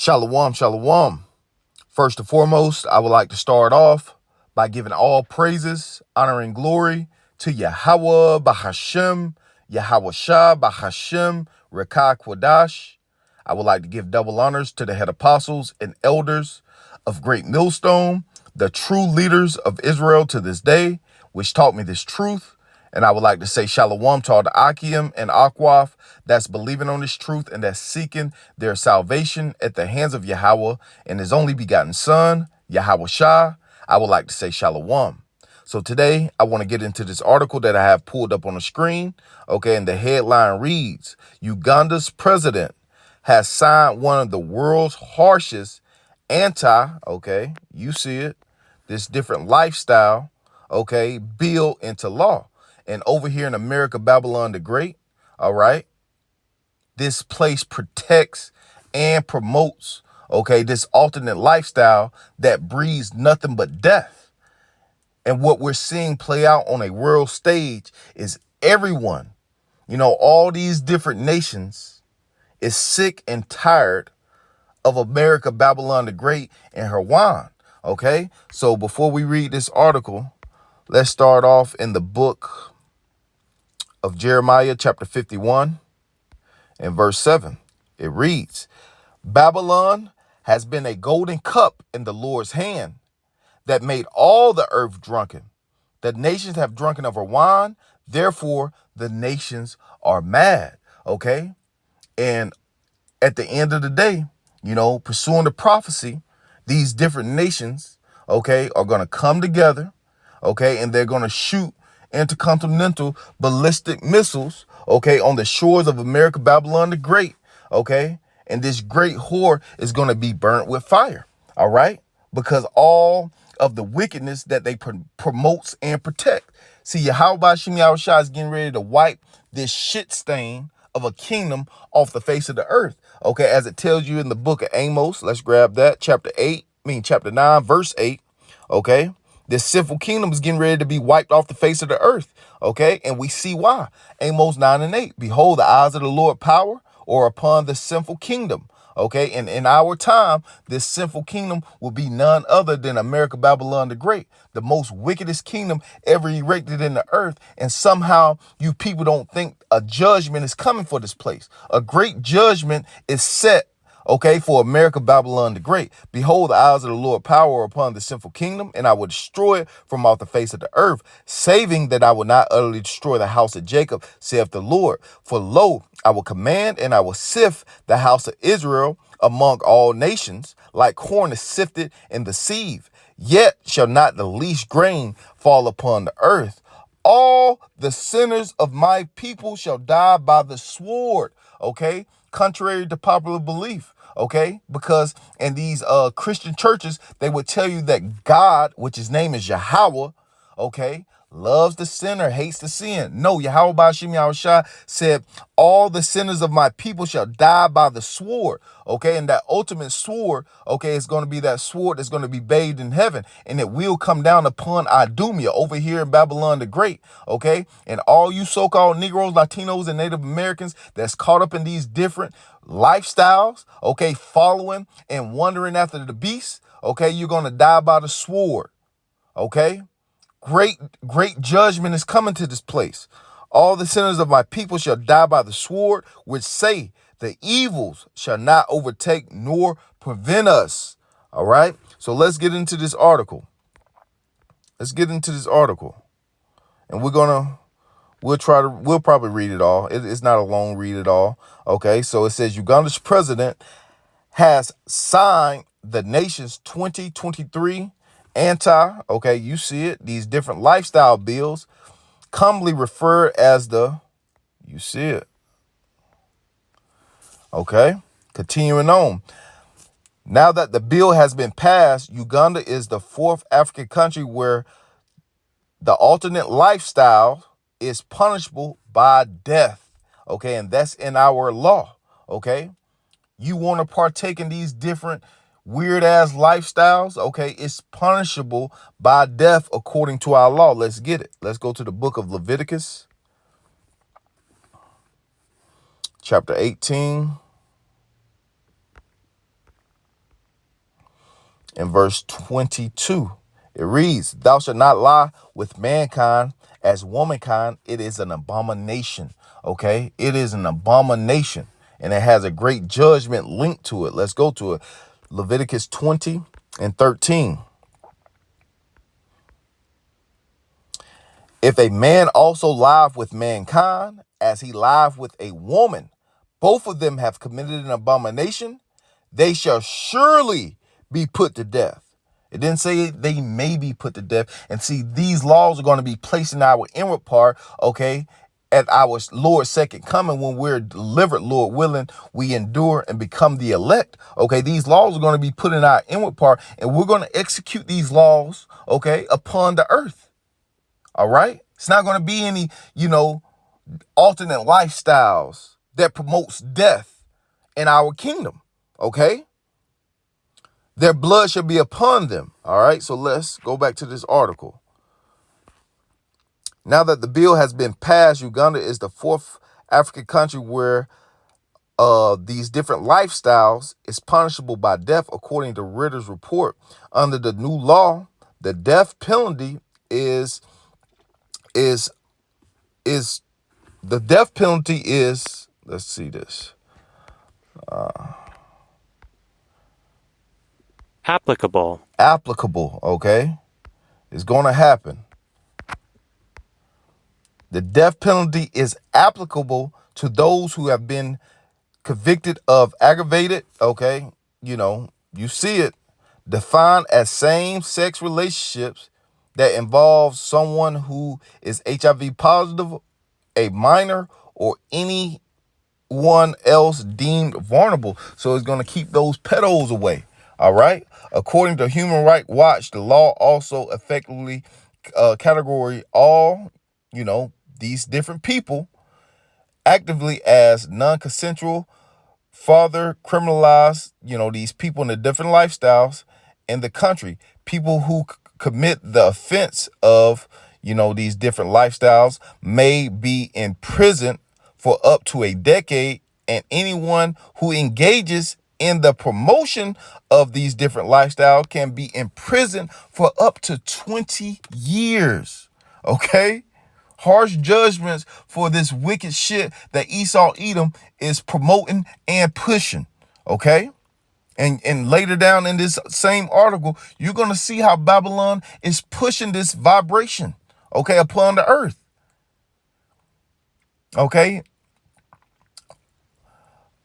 Shalom, shalom. First and foremost, I would like to start off by giving all praises, honor, and glory to Yahawah Bahashem, Yahawashi Bahashem, Rekah Kwadash. I would like to give double honors to the head apostles and elders of Great Millstone, the true leaders of Israel to this day, which taught me this truth. And I would like to say shalom to all the Akim and Akwaf that's believing on this truth and that's seeking their salvation at the hands of Yahawah and his only begotten son, Yahawashi. I would like to say shalom. So today I want to get into this article that I have pulled up on the screen. Okay, and the headline reads, Uganda's president has signed one of the world's harshest you see it, this different lifestyle, bill into law. And over here in America, Babylon the Great, all right, this place protects and promotes, this alternate lifestyle that breeds nothing but death. And what we're seeing play out on a world stage is everyone, all these different nations is sick and tired of America, Babylon the Great, and her wine. Okay, so before we read this article, let's start off in the book of Jeremiah, chapter 51, and verse 7. It reads, Babylon has been a golden cup in the Lord's hand that made all the earth drunken. The nations have drunken of her wine, therefore the nations are mad. Okay, and at the end of the day, pursuing the prophecy, these different nations, are going to come together, and they're going to shoot intercontinental ballistic missiles, on the shores of America, Babylon the Great, and this great whore is going to be burnt with fire, all right, because all of the wickedness that they promotes and protect. See, Yahawashi is getting ready to wipe this shit stain of a kingdom off the face of the earth, as it tells you in the book of Amos. Let's grab that, chapter 9, verse 8, This sinful kingdom is getting ready to be wiped off the face of the earth, and we see why. Amos 9 and 8, behold, the eyes of the Lord power or upon the sinful kingdom, and in our time, this sinful kingdom will be none other than America, Babylon the Great, the most wickedest kingdom ever erected in the earth. And somehow you people don't think a judgment is coming for this place. A great judgment is set, for America, Babylon the Great. Behold, the eyes of the Lord power upon the sinful kingdom, and I will destroy it from off the face of the earth, saving that I will not utterly destroy the house of Jacob, saith the Lord. For lo, I will command and I will sift the house of Israel among all nations, like corn is sifted in the sieve. Yet shall not the least grain fall upon the earth. All the sinners of my people shall die by the sword, contrary to popular belief. Because in these Christian churches, they would tell you that God, which his name is Yahawah, loves the sinner, hates the sin. No, Yahawah Bashim Yahawashi said, all the sinners of my people shall die by the sword. And that ultimate sword, is going to be that sword that's going to be bathed in heaven. And it will come down upon Idumea over here in Babylon the Great. And all you so-called Negroes, Latinos, and Native Americans that's caught up in these different lifestyles, following and wandering after the beast, you're going to die by the sword. Great judgment is coming to this place. All the sinners of my people shall die by the sword, which say the evils shall not overtake nor prevent us. All right. So let's get into this article. And we'll probably read it all. It's not a long read at all. So it says Uganda's president has signed the nation's 2023 you see it, these different lifestyle bills, commonly referred as you see it. Continuing on. Now that the bill has been passed, Uganda is the fourth African country where the alternate lifestyle is punishable by death. And that's in our law. You want to partake in these different weird ass lifestyles, it's punishable by death according to our law. Let's get it. Let's go to the book of Leviticus, chapter 18, in verse 22. It reads, thou shalt not lie with mankind as womankind. It is an abomination. Okay. It is an abomination, and it has a great judgment linked to it. Let's go to it. Leviticus 20:13. If a man also lie with mankind as he lied with a woman, both of them have committed an abomination. They shall surely be put to death. It didn't say they may be put to death. And see, these laws are going to be placed in our inward part, okay, at our Lord's second coming, when we're delivered, Lord willing, we endure and become the elect. Okay, these laws are going to be put in our inward part, and we're going to execute these laws, okay, upon the earth. All right. It's not going to be any, alternate lifestyles that promotes death in our kingdom. Okay. Their blood shall be upon them. All right. So let's go back to this article. Now that the bill has been passed, Uganda is the fourth African country where these different lifestyles is punishable by death, according to Ritter's report. Under the new law, the death penalty is the death penalty is, let's see this. Applicable. Okay? It's going to happen. The death penalty is applicable to those who have been convicted of aggravated, okay? You see it defined as same-sex relationships that involve someone who is HIV positive, a minor, or anyone else deemed vulnerable. So it's going to keep those pedos away. All right. According to Human Rights Watch, the law also effectively category all, these different people actively as non-consensual, further criminalize, these people in the different lifestyles in the country. People who commit the offense of, these different lifestyles may be in prison for up to a decade, and anyone who engages in the promotion of these different lifestyles can be in prison for up to 20 years. Okay? Harsh judgments for this wicked shit that Esau Edom is promoting and pushing. Okay? And later down in this same article, you're going to see how Babylon is pushing this vibration, okay, upon the earth. Okay?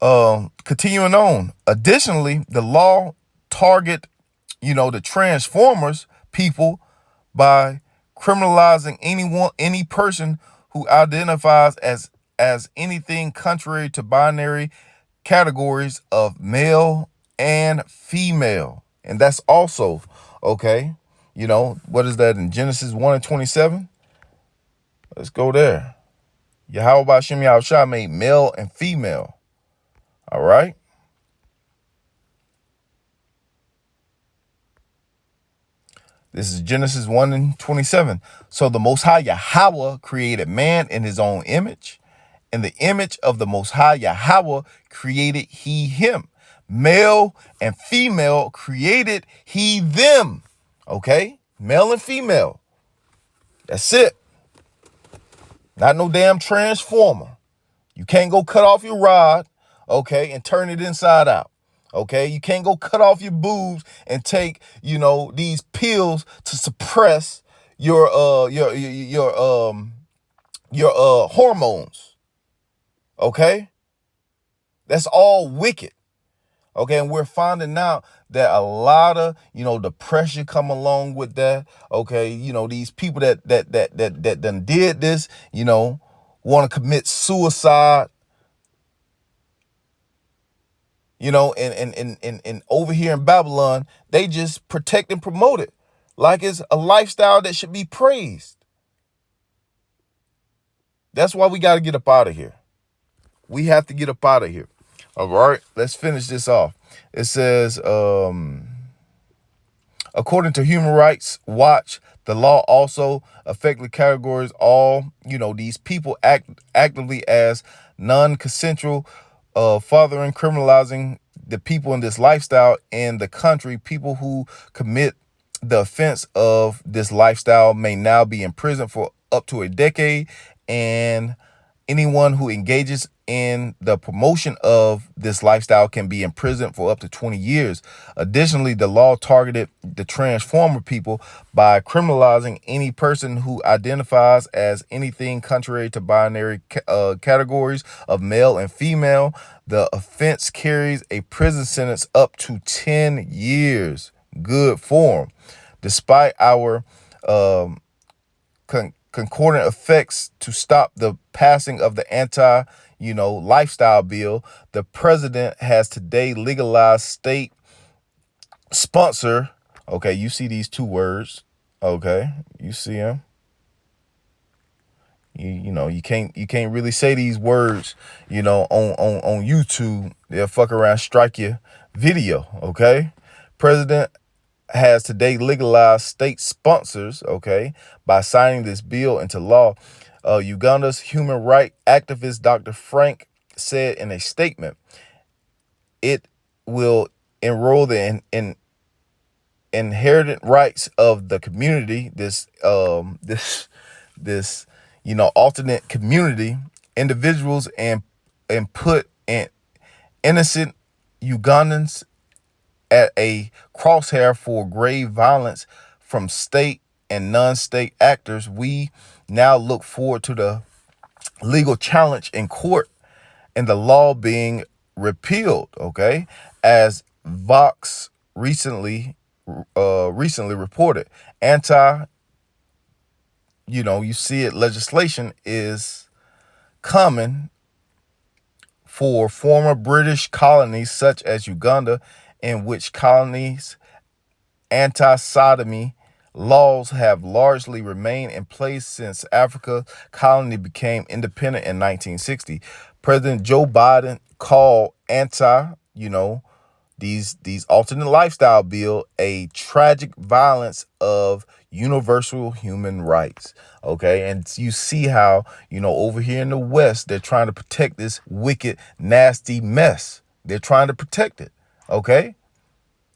Continuing on. Additionally, the law target, the transformers people by criminalizing any person who identifies as anything contrary to binary categories of male and female. And that's also, okay, what is that in Genesis 1:27? Let's go there. Yahawashi made male and female. All right. This is Genesis 1:27. So the Most High Yahawah created man in his own image. In the image of the Most High Yahawah created he him. Male and female created he them. Okay? Male and female. That's it. Not no damn transformer. You can't go cut off your rod, okay, and turn it inside out. Okay? You can't go cut off your boobs and take, these pills to suppress your hormones. Okay? That's all wicked. Okay, and we're finding out that a lot of, depression come along with that. Okay, these people that done did this, want to commit suicide. And over here in Babylon, they just protect and promote it like it's a lifestyle that should be praised. That's why we got to get up out of here. We have to get up out of here. All right, let's finish this off. It says, according to Human Rights Watch, the law also effectively categorizes all, these people actively as non-consensual, furthering criminalizing the people in this lifestyle in the country, people who commit the offense of this lifestyle may now be in prison for up to a decade, and anyone who engages in the promotion of this lifestyle can be imprisoned for up to 20 years. Additionally, the law targeted the transformer people by criminalizing any person who identifies as anything contrary to binary categories of male and female. The offense carries a prison sentence up to 10 years. Good form. Despite our concordant effects to stop the passing of the lifestyle bill, the president has today legalized state sponsor. Okay, you see these two words. Okay, you see them. You can't really say these words, on YouTube. They'll fuck around, strike your video. Okay, president has today legalized state sponsors, okay, by signing this bill into law. Uganda's human rights activist Dr. Frank said in a statement, it will enroll the inherent rights of the community, this alternate community, individuals, and put in innocent Ugandans at a crosshair for grave violence from state and non-state actors. We now look forward to the legal challenge in court and the law being repealed, okay? As Vox recently reported, you see it, legislation is coming for former British colonies such as Uganda, in which colonies anti-sodomy laws have largely remained in place since Africa colony became independent in 1960. President Joe Biden called these alternate lifestyle bill a tragic violence of universal human rights. Okay, and you see how, over here in the West, they're trying to protect this wicked, nasty mess. They're trying to protect it. Okay,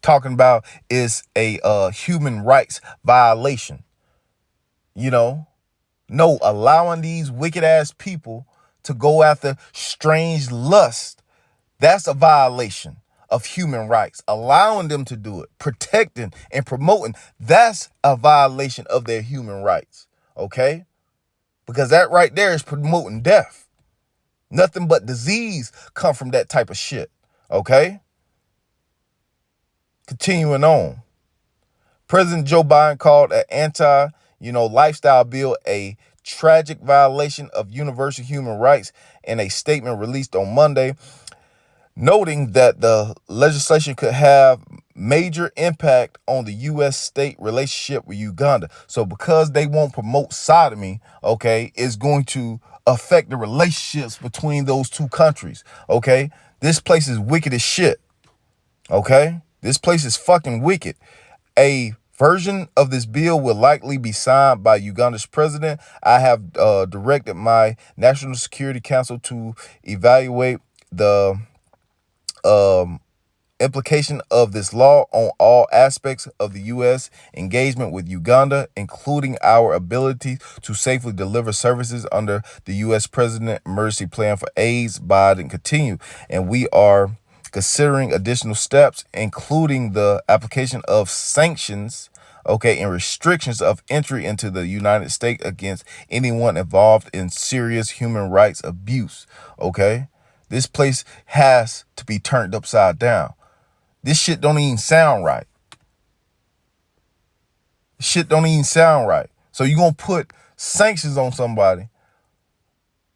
talking about is a human rights violation. No, allowing these wicked ass people to go after strange lust, that's a violation of human rights. Allowing them to do it, protecting and promoting, that's a violation of their human rights. Okay, because that right there is promoting death. Nothing but disease come from that type of shit. Okay, continuing on. President Joe Biden called an lifestyle bill a tragic violation of universal human rights in a statement released on Monday, noting that the legislation could have major impact on the U.S. state relationship with Uganda. So because they won't promote sodomy, okay, it's going to affect the relationships between those two countries, okay? This place is wicked as shit, okay? This place is fucking wicked. A version of this bill will likely be signed by Uganda's president. I have directed my National Security Council to evaluate the implication of this law on all aspects of the U.S. engagement with Uganda, including our ability to safely deliver services under the U.S. President Emergency Plan for AIDS. Biden continued, and we are considering additional steps, including the application of sanctions, okay, and restrictions of entry into the United States against anyone involved in serious human rights abuse, okay? This place has to be turned upside down. This shit don't even sound right. Shit don't even sound right. So you're going to put sanctions on somebody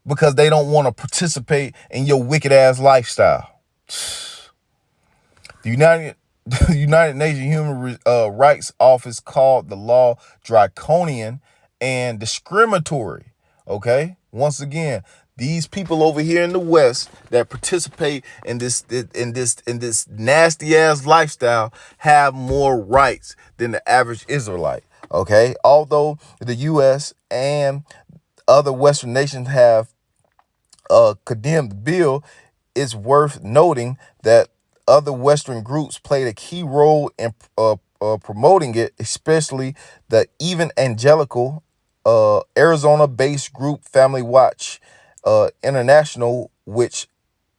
because they don't want to participate in your wicked ass lifestyle. The United Nations Human Rights Office called the law draconian and discriminatory. Okay? Once again, these people over here in the West that participate in this nasty ass lifestyle have more rights than the average Israelite. Okay? Although the US and other Western nations have condemned the bill, it's worth noting that other Western groups played a key role in promoting it, especially the evangelical Arizona-based group Family Watch International, which,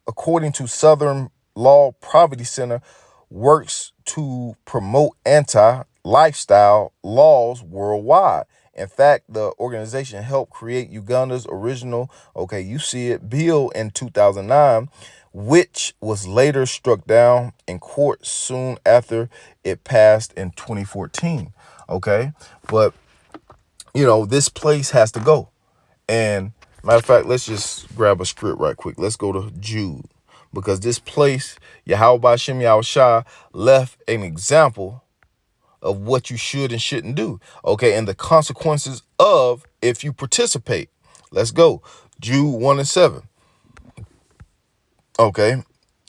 according to Southern Law Poverty Center, works to promote anti-lifestyle laws worldwide. In fact, the organization helped create Uganda's original, you see it, bill in 2009, which was later struck down in court soon after it passed in 2014. Okay, but this place has to go. And matter of fact, let's just grab a script right quick. Let's go to Jude, because this place, Yahawashi left an example of what you should and shouldn't do. Okay, and the consequences of if you participate. Let's go. Jude 1:7. Okay,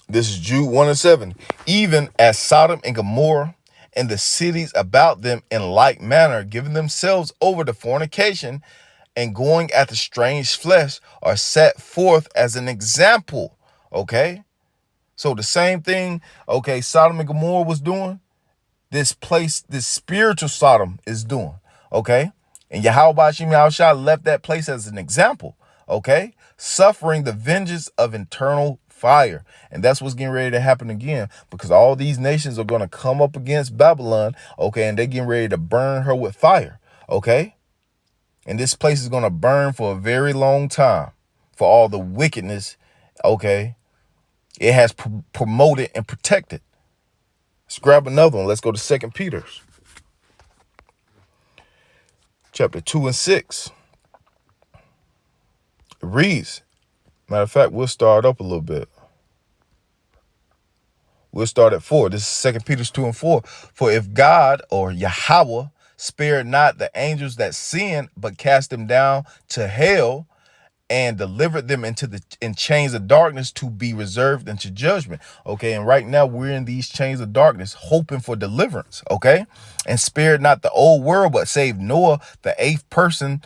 this is Jude 1:7. Even as Sodom and Gomorrah and the cities about them in like manner, giving themselves over to fornication and going after strange flesh, are set forth as an example. Okay, so the same thing, Sodom and Gomorrah was doing, this place, this spiritual Sodom is doing. Okay, and Yahawashi left that place as an example. Okay, suffering the vengeance of eternal fire. And that's what's getting ready to happen again, because all these nations are going to come up against Babylon, and they're getting ready to burn her with fire. Okay, and this place is going to burn for a very long time for all the wickedness, it has promoted and protected. Let's grab another one. Let's go to 2 Peter chapter 2 and 6. It reads, matter of fact, we'll start up a little bit. We'll start at 4. This is 2 Peter 2 and 4. For if God, or Yahawah, spared not the angels that sinned, but cast them down to hell and delivered them in chains of darkness to be reserved into judgment. Okay, and right now we're in these chains of darkness hoping for deliverance. Okay, and spared not the old world, but saved Noah, the 8th person,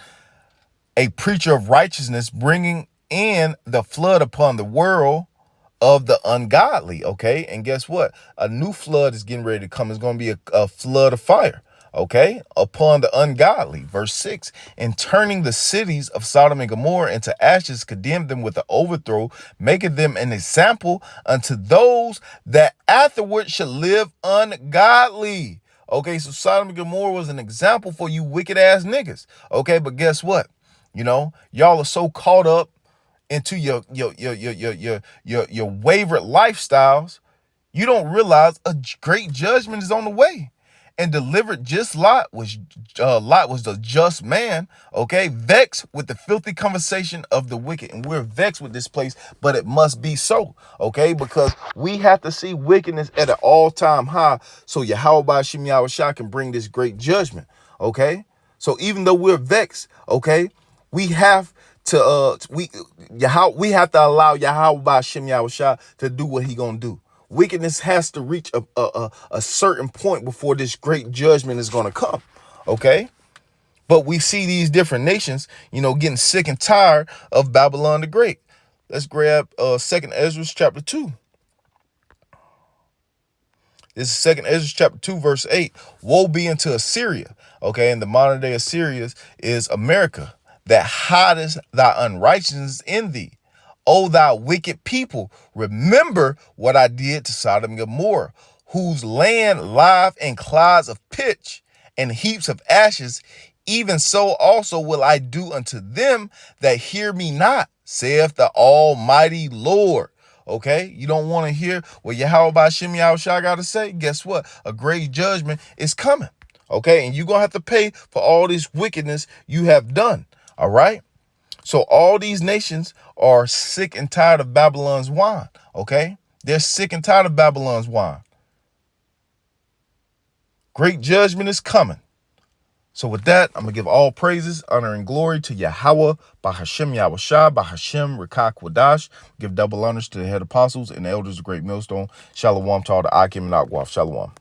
a preacher of righteousness, bringing in the flood upon the world of the ungodly. Okay, and guess what? A new flood is getting ready to come. It's going to be a flood of fire, upon the ungodly. Verse 6, and turning the cities of Sodom and Gomorrah into ashes, condemned them with the overthrow, making them an example unto those that afterward shall live ungodly. Okay, so Sodom and Gomorrah was an example for you wicked ass niggas. Okay, but guess what? Y'all are so caught up into your wayward lifestyles, you don't realize a great judgment is on the way. And delivered just Lot was the just man, vexed with the filthy conversation of the wicked. And we're vexed with this place, but it must be so, because we have to see wickedness at an all-time high so Yahawashi can bring this great judgment, So even though we're vexed, we have to we have to allow Yahawashi to do what he gonna do. Wickedness has to reach a certain point before this great judgment is going to come. But we see these different nations, getting sick and tired of Babylon the Great. Let's grab 2nd Ezra chapter 2. This is 2nd Ezra chapter 2, verse 8. Woe be unto Assyria. And the modern day Assyria is America, that hidest thy unrighteousness in thee. O thou wicked people, remember what I did to Sodom and Gomorrah, whose land lieth in clouds of pitch and heaps of ashes. Even so also will I do unto them that hear me not, saith the Almighty Lord. You don't want to hear what Yahawashi got to say? Guess what? A great judgment is coming. And you're going to have to pay for all this wickedness you have done. All right. So all these nations are sick and tired of Babylon's wine. They're sick and tired of Babylon's wine. Great judgment is coming. So with that, I'm going to give all praises, honor, and glory to Yahawah, Bahashem Yahawashi, Bahashem Rekah Kwadash. Give double honors to the head apostles and the elders of Great Millstone. Shalom to all the Akim and Akwaf. Shalom.